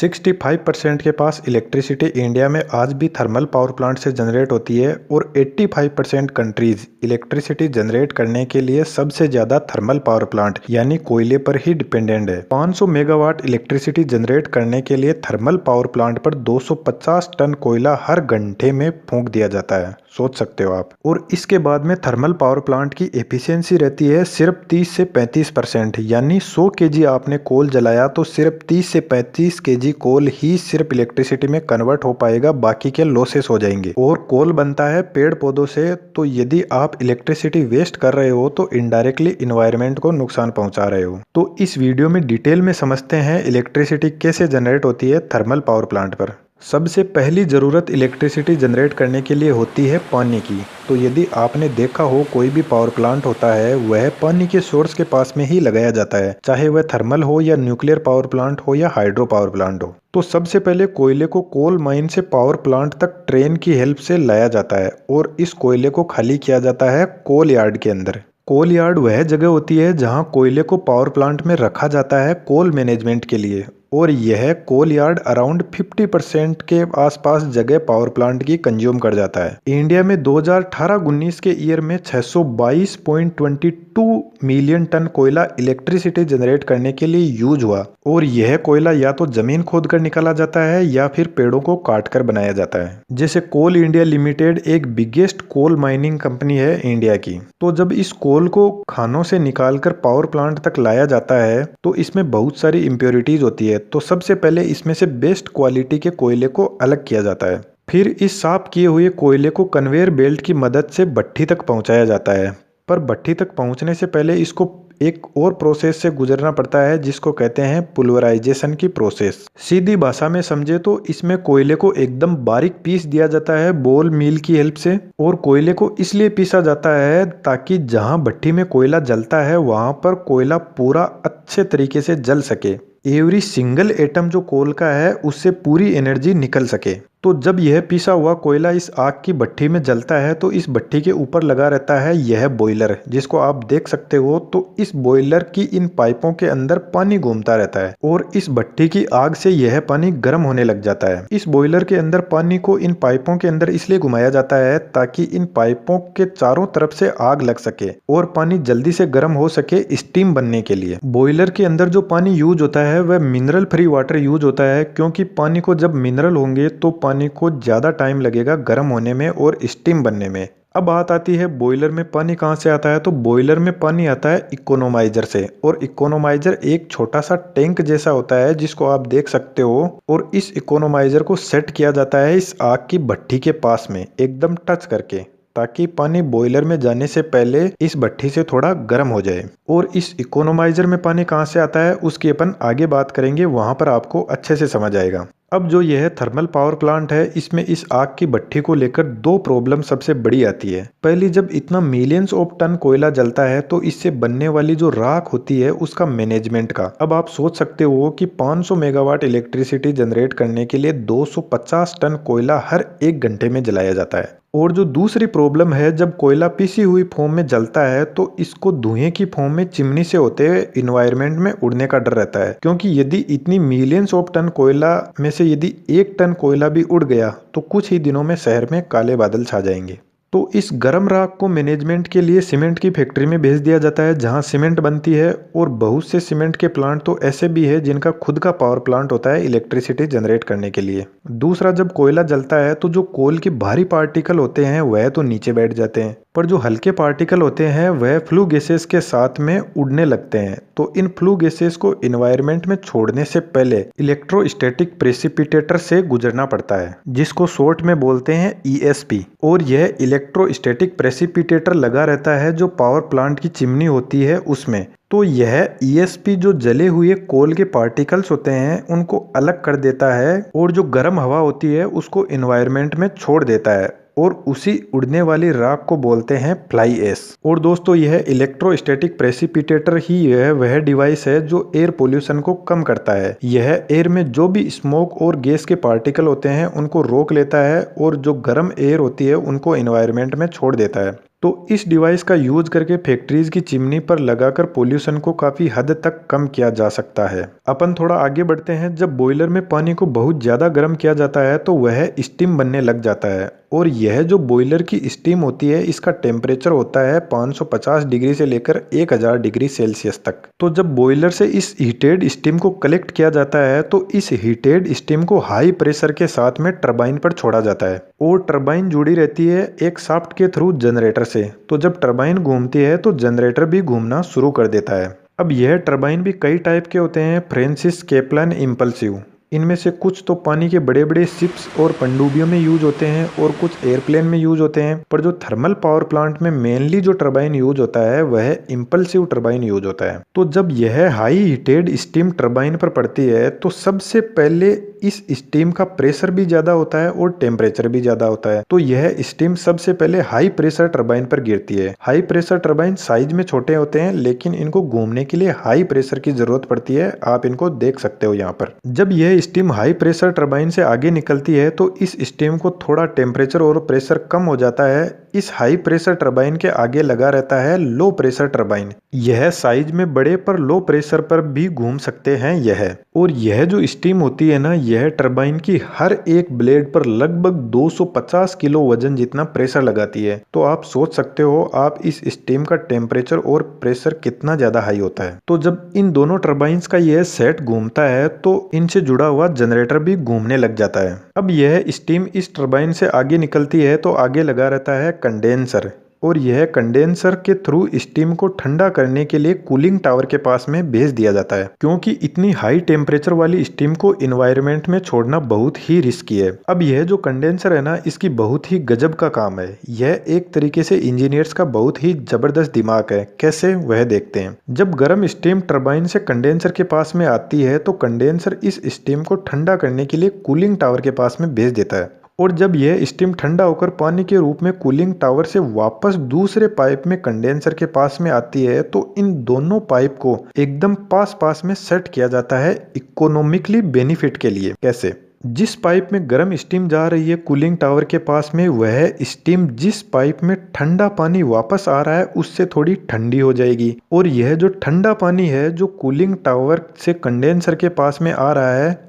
65% के पास electricity India में आज भी थर्मल पावर प्लांट से जनरेट होती है और 85% कंट्रीज इलेक्ट्रिसिटी जनरेट करने के लिए सबसे ज्यादा थर्मल पावर प्लांट यानी कोयले पर ही डिपेंडेंट है। 500 मेगावाट इलेक्ट्रिसिटी जनरेट करने के लिए थर्मल पावर प्लांट पर 250 टन कोयला हर घंटे में फूंक दिया जाता है, सोच सकते हो आप। और इसके बाद में थर्मल पावर प्लांट की एफिशिएंसी रहती है सिर्फ 30 से 35%, यानी 100 केजी आपने कोल जलाया तो सिर्फ 30 से 35 केजी कोल ही सिर्फ इलेक्ट्रिसिटी में कन्वर्ट हो पाएगा, बाकी के लॉसेस हो जाएंगे। और कोल बनता है पेड़ पौधों से, तो यदि आप इलेक्ट्रिसिटी वेस्ट कर रहे हो तो इनडायरेक्टली इन्वायरमेंट को नुकसान पहुंचा रहे हो। तो इस वीडियो में डिटेल में समझते हैं इलेक्ट्रिसिटी कैसे जनरेट होती है थर्मल पावर प्लांट पर। सबसे पहली ज़रूरत इलेक्ट्रिसिटी जनरेट करने के लिए होती है पानी की। तो यदि आपने देखा हो कोई भी पावर प्लांट होता है वह पानी के सोर्स के पास में ही लगाया जाता है, चाहे वह थर्मल हो या न्यूक्लियर पावर प्लांट हो या हाइड्रो पावर प्लांट हो। तो सबसे पहले कोयले को कोल माइन से पावर प्लांट तक ट्रेन की हेल्प से लाया जाता है और इस कोयले को खाली किया जाता है कोल यार्ड के अंदर। कोल यार्ड वह जगह होती है जहां कोयले को पावर प्लांट में रखा जाता है कोल मैनेजमेंट के लिए, और यह कोल यार्ड अराउंड 50% के आसपास जगह पावर प्लांट की कंज्यूम कर जाता है। इंडिया में 2018-19 के ईयर में 622.22 मिलियन टन कोयला इलेक्ट्रिसिटी जनरेट करने के लिए यूज हुआ, और यह कोयला या तो जमीन खोद कर निकाला जाता है या फिर पेड़ों को काट कर बनाया जाता है। जैसे कोल इंडिया लिमिटेड एक बिगेस्ट कोल माइनिंग कंपनी है इंडिया की। तो जब इस कोल को खानों से निकालकर पावर प्लांट तक लाया जाता है तो इसमें बहुत सारी इम्प्योरिटीज होती है। तो सबसे पहले इसमें से बेस्ट क्वालिटी के कोयले को अलग किया जाता है, फिर इस साफ किए हुए कोयले को कन्वेयर बेल्ट की मदद से भट्ठी तक पहुंचाया जाता है। पर भट्ठी तक पहुंचने से पहले इसको एक और प्रोसेस से गुजरना पड़ता है जिसको कहते हैं पुल्वराइजेशन की प्रोसेस। सीधी भाषा में समझे तो इसमें कोयले को एकदम बारीक पीस दिया जाता है बॉल मिल की हेल्प से। और कोयले को इसलिए पीसा जाता है ताकि जहां भट्ठी में कोयला जलता है वहां पर कोयला पूरा अच्छे तरीके से जल सके, एवरी सिंगल एटम जो कोल का है उससे पूरी एनर्जी निकल सके। तो जब यह पिसा हुआ कोयला इस आग की भट्ठी में जलता है तो इस भट्ठी के ऊपर लगा रहता है यह बॉयलर, जिसको आप देख सकते हो। तो इस बॉयलर की इन पाइपों के अंदर पानी घूमता रहता है और इस भट्ठी की आग से यह पानी गर्म होने लग जाता है। इस बॉयलर के अंदर पानी को इन पाइपों के अंदर इसलिए घुमाया जाता है ताकि इन पाइपों के चारों तरफ से आग लग सके और पानी जल्दी से गर्म हो सके स्टीम बनने के लिए। बॉयलर के अंदर जो पानी यूज होता है वह मिनरल फ्री वाटर यूज होता है, क्योंकि पानी को जब मिनरल होंगे तो पानी को ज्यादा टाइम लगेगा गर्म होने में और स्टीम बनने में। अब बात आती है बॉयलर में पानी कहां से आता है। तो बॉयलर में पानी आता है इकोनोमाइजर से, और इकोनोमाइजर एक छोटा सा टैंक जैसा होता है जिसको आप देख सकते हो। और इस इकोनोमाइजर को सेट किया जाता है इस आग की भट्ठी के पास में एकदम टच करके, ताकि पानी बॉयलर में जाने से पहले इस भट्ठी से थोड़ा गर्म हो जाए। और इस इकोनोमाइजर में पानी कहां से आता है उसकी अपन आगे बात करेंगे, वहां पर आपको अच्छे से समझ आएगा। अब जो यह थर्मल पावर प्लांट है इसमें इस आग की भट्ठी को लेकर दो प्रॉब्लम सबसे बड़ी आती है। पहली, जब इतना मिलियंस ऑफ टन कोयला जलता है तो इससे बनने वाली जो राख होती है उसका मैनेजमेंट का। अब आप सोच सकते हो कि 500 मेगावाट इलेक्ट्रिसिटी जनरेट करने के लिए 250 टन कोयला हर एक घंटे में जलाया जाता है। और जो दूसरी प्रॉब्लम है, जब कोयला पिसी हुई फॉर्म में जलता है तो इसको धुएं की फॉर्म में चिमनी से होते हुए इन्वायरमेंट में उड़ने का डर रहता है, क्योंकि यदि इतनी मिलियंस ऑफ टन कोयला में से यदि 1 टन कोयला भी उड़ गया तो कुछ ही दिनों में शहर में काले बादल छा जाएंगे। तो इस गर्म राख को मैनेजमेंट के लिए सीमेंट की फैक्ट्री में भेज दिया जाता है जहां सीमेंट बनती है। और बहुत से सीमेंट के प्लांट तो ऐसे भी है जिनका खुद का पावर प्लांट होता है इलेक्ट्रिसिटी जनरेट करने के लिए। दूसरा, जब कोयला जलता है तो जो कोल के भारी पार्टिकल होते हैं वह तो नीचे बैठ जाते हैं, पर जो हल्के पार्टिकल होते हैं वह फ्लू गैसेस के साथ में उड़ने लगते हैं। तो इन फ्लू गैसेस को एनवायरनमेंट में छोड़ने से पहले इलेक्ट्रोस्टैटिक प्रेसिपिटेटर से गुजरना पड़ता है, जिसको शॉर्ट में बोलते हैं ESP। और यह इलेक्ट्रोस्टैटिक प्रेसिपिटेटर लगा रहता है जो पावर प्लांट की चिमनी होती है उसमें। तो यह ESP जो जले हुए कोल के पार्टिकल्स होते हैं उनको अलग कर देता है और जो गर्म हवा होती है उसको एनवायरनमेंट में छोड़ देता है, और उसी उड़ने वाली राख को बोलते हैं फ्लाई ऐश। और दोस्तों, यह इलेक्ट्रोस्टैटिक प्रेसिपिटेटर ही यह वह डिवाइस है जो एयर पोल्यूशन को कम करता है। यह एयर में जो भी स्मोक और गैस के पार्टिकल होते हैं उनको रोक लेता है और जो गर्म एयर होती है उनको एनवायरनमेंट में छोड़ देता है। तो इस डिवाइस का यूज करके फैक्ट्रीज की चिमनी पर लगाकर पोल्यूशन को काफी हद तक कम किया जा सकता है। अपन थोड़ा आगे बढ़ते हैं। जब बॉयलर में पानी को बहुत ज्यादा गर्म किया जाता है तो वह स्टीम बनने लग जाता है, और यह जो बॉयलर की स्टीम होती है इसका टेम्परेचर होता है 550 डिग्री से लेकर 1000 डिग्री सेल्सियस तक। तो जब बॉयलर से इस हीटेड स्टीम को कलेक्ट किया जाता है तो इस हीटेड स्टीम को हाई प्रेशर के साथ में टरबाइन पर छोड़ा जाता है, और टरबाइन जुड़ी रहती है एक शाफ्ट के थ्रू जनरेटर से। तो जब टरबाइन घूमती है तो जनरेटर भी घूमना शुरू कर देता है। अब यह टरबाइन भी कई टाइप के होते हैं, फ्रांसिस, कैपलन, इम्पल्सिव। इनमें से कुछ तो पानी के बड़े बड़े शिप्स और पनडुब्बियों में यूज होते हैं और कुछ एयरप्लेन में यूज होते हैं, पर जो थर्मल पावर प्लांट में मेनली जो टरबाइन यूज होता है वह इम्पल्सिव टरबाइन यूज होता है। तो जब यह हाई हीटेड स्टीम टरबाइन पर पड़ती है तो सबसे पहले इस स्टीम का प्रेशर भी ज्यादा होता है और टेम्परेचर भी ज्यादा होता है। तो यह स्टीम सबसे पहले हाई प्रेशर टरबाइन पर गिरती है। हाई प्रेशर टरबाइन साइज में छोटे होते हैं, लेकिन इनको घूमने के लिए हाई प्रेशर की जरूरत पड़ती है। आप इनको देख सकते हो यहाँ पर। जब यह स्टीम हाई प्रेशर टरबाइन से आगे निकलती है तो इस स्टीम को थोड़ा टेम्परेचर और प्रेशर कम हो जाता है। इस हाई प्रेशर टरबाइन के आगे लगा रहता है लो प्रेशर टरबाइन। यह साइज में बड़े पर लो प्रेशर पर भी घूम सकते हैं यह। और यह जो स्टीम होती है ना, यह टरबाइन की हर एक ब्लेड पर लगभग 250 किलो वजन जितना प्रेशर लगाती है। तो आप सोच सकते हो आप इस स्टीम का टेम्परेचर और प्रेशर कितना ज्यादा हाई होता है। तो जब इन दोनों टरबाइंस का यह सेट घूमता है तो इनसे जुड़ा हुआ जनरेटर भी घूमने लग जाता है। अब यह स्टीम इस टरबाइन से आगे निकलती है तो आगे लगा रहता है कंडेंसर, और यह कंडेंसर के थ्रू स्टीम को ठंडा करने के लिए कूलिंग टावर के पास में भेज दिया जाता है, क्योंकि इतनी हाई टेम्परेचर वाली स्टीम को इन्वायरमेंट में छोड़ना बहुत ही रिस्की है। अब यह जो कंडेंसर है ना, इसकी बहुत ही गजब का काम है। यह एक तरीके से इंजीनियर्स का बहुत ही जबरदस्त दिमाग है। कैसे, वह देखते हैं। जब गर्म स्टीम टरबाइन से कंडेंसर के पास में आती है तो कंडेंसर इस स्टीम को ठंडा करने के लिए कूलिंग टावर के पास में भेज देता है, और जब यह स्टीम ठंडा होकर पानी के रूप में कूलिंग टावर से वापस दूसरे पाइप में कंडेंसर के पास में आती है तो इन दोनों पाइप को एकदम पास पास में सेट किया जाता है इकोनॉमिकली बेनिफिट के लिए। कैसे? जिस पाइप में गर्म स्टीम जा रही है कूलिंग टावर के पास में, वह स्टीम जिस पाइप में ठंडा पानी वापस आ रहा है उससे थोड़ी ठंडी हो जाएगी, और यह जो ठंडा पानी है जो कूलिंग टावर से कंडेंसर के पास में आ रहा है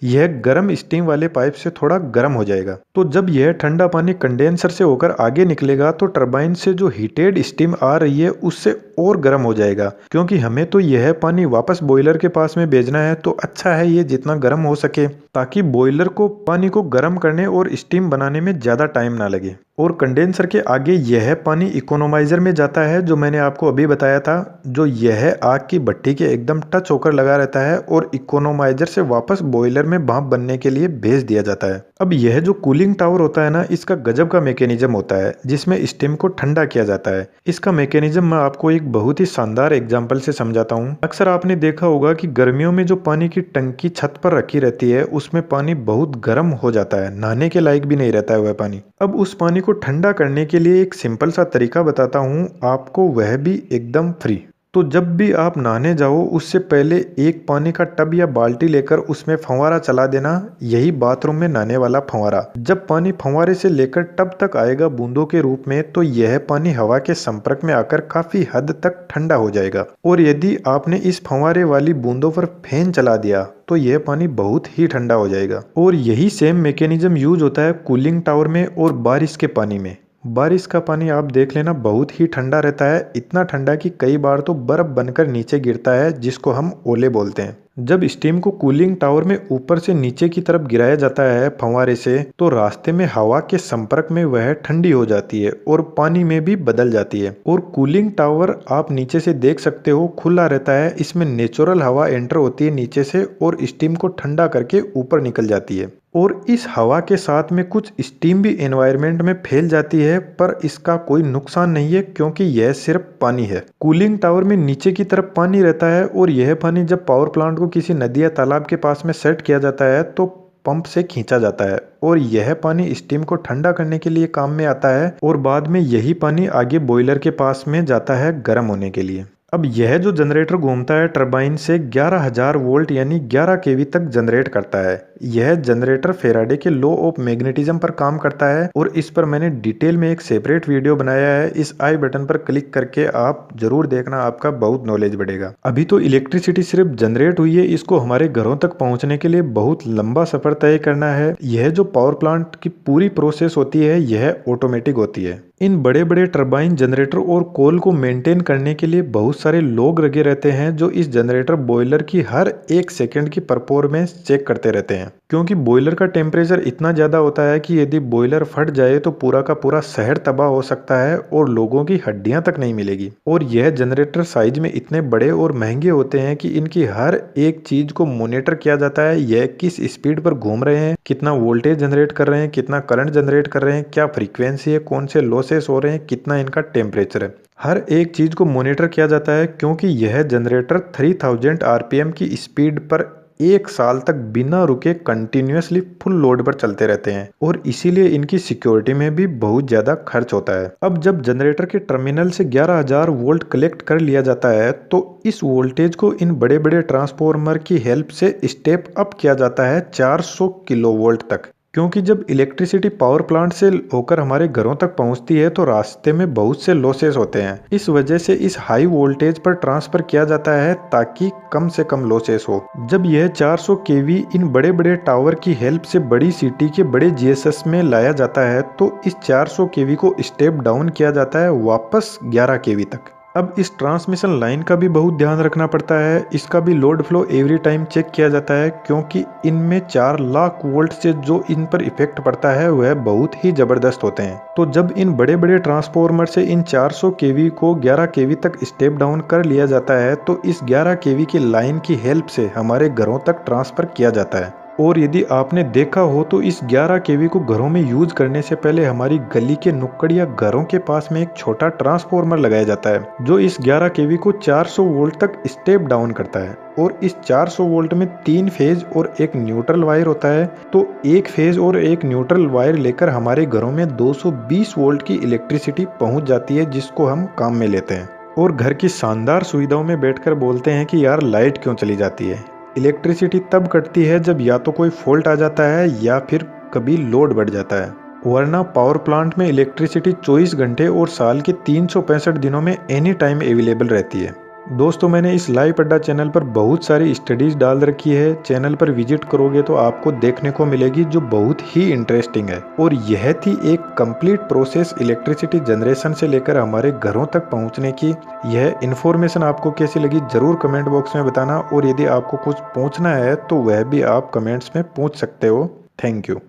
यह गर्म स्टीम वाले पाइप से थोड़ा गर्म हो जाएगा। तो जब यह ठंडा पानी कंडेंसर से होकर आगे निकलेगा तो टरबाइन से जो हीटेड स्टीम आ रही है उससे और गर्म हो जाएगा, क्योंकि हमें तो यह पानी वापस बॉयलर के पास में भेजना है। तो अच्छा है ये जितना गर्म हो सके, ताकि बॉयलर को पानी को गर्म करने और स्टीम बनाने में ज्यादा टाइम ना लगे। और कंडेंसर के आगे यह पानी इकोनोमाइजर में जाता है, जो मैंने आपको अभी बताया था, जो यह आग की भट्टी के एकदम टच होकर लगा रहता है और इकोनोमाइजर से वापस बॉयलर में भाप बनने के लिए भेज दिया जाता है। अब यह जो कूलिंग टावर होता है ना, इसका गजब का मैकेनिज्म होता है जिसमें स्टीम को ठंडा किया जाता है। इसका मैकेनिज्म मैं आपको एक बहुत ही शानदार एग्जाम्पल से समझाता हूँ। अक्सर आपने देखा होगा कि गर्मियों में जो पानी की टंकी छत पर रखी रहती है उसमें पानी बहुत गर्म हो जाता है, नहाने के लायक भी नहीं रहता है वह पानी। अब उस पानी को ठंडा करने के लिए एक सिंपल सा तरीका बताता हूँ आपको, वह भी एकदम फ्री। तो जब भी आप नहाने जाओ उससे पहले एक पानी का टब या बाल्टी लेकर उसमें फंवारा चला देना, यही बाथरूम में नहाने वाला फंवारा। जब पानी फंवारे से लेकर टब तक आएगा बूंदों के रूप में, तो यह पानी हवा के संपर्क में आकर काफी हद तक ठंडा हो जाएगा। और यदि आपने इस फंवारे वाली बूंदों पर फैन चला दिया तो यह पानी बहुत ही ठंडा हो जाएगा। और यही सेम मैकेनिज्म यूज होता है कूलिंग टावर में और बारिश के पानी में। बारिश का पानी आप देख लेना बहुत ही ठंडा रहता है, इतना ठंडा कि कई बार तो बर्फ बनकर नीचे गिरता है, जिसको हम ओले बोलते हैं। जब स्टीम को कूलिंग टावर में ऊपर से नीचे की तरफ गिराया जाता है फंवारे से, तो रास्ते में हवा के संपर्क में वह ठंडी हो जाती है और पानी में भी बदल जाती है। और कूलिंग टावर आप नीचे से देख सकते हो खुला रहता है, इसमें नेचुरल हवा एंटर होती है नीचे से और स्टीम को ठंडा करके ऊपर निकल जाती है। और इस हवा के साथ में कुछ स्टीम भी एनवायरनमेंट में फैल जाती है, पर इसका कोई नुकसान नहीं है क्योंकि यह सिर्फ पानी है। कूलिंग टावर में नीचे की तरफ पानी रहता है और यह पानी जब पावर प्लांट को किसी नदी या तालाब के पास में सेट किया जाता है तो पंप से खींचा जाता है और यह पानी स्टीम को ठंडा करने के लिए काम में आता है, और बाद में यही पानी आगे बॉयलर के पास में जाता है गर्म होने के लिए। अब यह जो जनरेटर घूमता है टरबाइन से 11,000 वोल्ट यानी 11 केवी तक जनरेट करता है। यह जनरेटर फेराडे के लॉ ऑफ मैग्नेटिज्म पर काम करता है और इस पर मैंने डिटेल में एक सेपरेट वीडियो बनाया है। इस आई बटन पर क्लिक करके आप जरूर देखना, आपका बहुत नॉलेज बढ़ेगा। अभी तो इलेक्ट्रिसिटी सिर्फ जनरेट हुई है, इसको हमारे घरों तक पहुंचने के लिए बहुत लंबा सफर तय करना है। यह जो पावर प्लांट की पूरी प्रोसेस होती है यह ऑटोमेटिक होती है। इन बड़े बड़े टरबाइन जनरेटर और कोल को मेंटेन करने के लिए बहुत सारे लोग लगे रहते हैं जो इस जनरेटर बॉयलर की हर एक सेकंड की परफॉर्मेंस चेक करते रहते हैं, क्योंकि बॉयलर का टेम्परेचर इतना ज़्यादा होता है कि यदि बॉयलर फट जाए तो पूरा का पूरा शहर तबाह हो सकता है और लोगों की हड्डियां तक नहीं मिलेगी। और यह जनरेटर साइज में इतने बड़े और महंगे होते हैं कि इनकी हर एक चीज को मॉनिटर किया जाता है। यह किस स्पीड पर घूम रहे हैं, कितना वोल्टेज जनरेट कर रहे हैं, कितना करंट जनरेट कर रहे हैं, क्या फ्रीक्वेंसी है, कौन से लॉसेस हो रहे हैं, कितना इनका टेम्परेचर है, हर एक चीज को मॉनिटर किया जाता है। क्योंकि यह जनरेटर 3000 आरपीएम की स्पीड पर 1 साल तक बिना रुके कंटिन्यूअसली फुल लोड पर चलते रहते हैं और इसीलिए इनकी सिक्योरिटी में भी बहुत ज्यादा खर्च होता है। अब जब जनरेटर के टर्मिनल से 11,000 वोल्ट कलेक्ट कर लिया जाता है तो इस वोल्टेज को इन बड़े बड़े ट्रांसफॉर्मर की हेल्प से स्टेप अप किया जाता है 400 किलो वोल्ट तक। क्योंकि जब इलेक्ट्रिसिटी पावर प्लांट से होकर हमारे घरों तक पहुंचती है तो रास्ते में बहुत से लॉसेस होते हैं। इस वजह से इस हाई वोल्टेज पर ट्रांसफर किया जाता है ताकि कम से कम लॉसेस हो। जब यह 400 केवी इन बड़े बड़े टावर की हेल्प से बड़ी सिटी के बड़े जीएसएस में लाया जाता है तो इस 400 केवी को स्टेप डाउन किया जाता है वापस 11 केवी तक। अब इस ट्रांसमिशन लाइन का भी बहुत ध्यान रखना पड़ता है। इसका भी load flow every time check किया जाता है क्योंकि इनमें 4 लाख वोल्ट से जो इन पर इफेक्ट पड़ता है वह बहुत ही जबरदस्त होते हैं। तो जब इन बड़े बड़े ट्रांसफॉर्मर से इन 400 केवी को 11 केवी तक स्टेप डाउन कर लिया जाता है तो इस 11 केवी की लाइन की हेल्प से हमारे घरों तक ट्रांसफर किया जाता है। और यदि आपने देखा हो तो इस 11 केवी को घरों में यूज करने से पहले हमारी गली के नुक्कड़ या घरों के पास में एक छोटा ट्रांसफॉर्मर लगाया जाता है जो इस 11 केवी को 400 वोल्ट तक स्टेप डाउन करता है। और इस 400 वोल्ट में 3 फेज और एक न्यूट्रल वायर होता है, तो एक फेज और एक न्यूट्रल वायर लेकर हमारे घरों में 220 वोल्ट की इलेक्ट्रिसिटी पहुंच जाती है जिसको हम काम में लेते हैं। और घर की शानदार सुविधाओं में बैठकर बोलते हैं कि यार लाइट क्यों चली जाती है। इलेक्ट्रिसिटी तब कटती है जब या तो कोई फॉल्ट आ जाता है या फिर कभी लोड बढ़ जाता है, वरना पावर प्लांट में इलेक्ट्रिसिटी 24 घंटे और साल के 365 दिनों में एनी टाइम अवेलेबल रहती है। दोस्तों, मैंने इस लाइव अड्डा चैनल पर बहुत सारी स्टडीज डाल रखी है। चैनल पर विजिट करोगे तो आपको देखने को मिलेगी जो बहुत ही इंटरेस्टिंग है। और यह थी एक कंप्लीट प्रोसेस इलेक्ट्रिसिटी जनरेशन से लेकर हमारे घरों तक पहुंचने की। यह इन्फॉर्मेशन आपको कैसी लगी जरूर कमेंट बॉक्स में बताना, और यदि आपको कुछ पूछना है तो वह भी आप कमेंट्स में पूछ सकते हो। Thank you.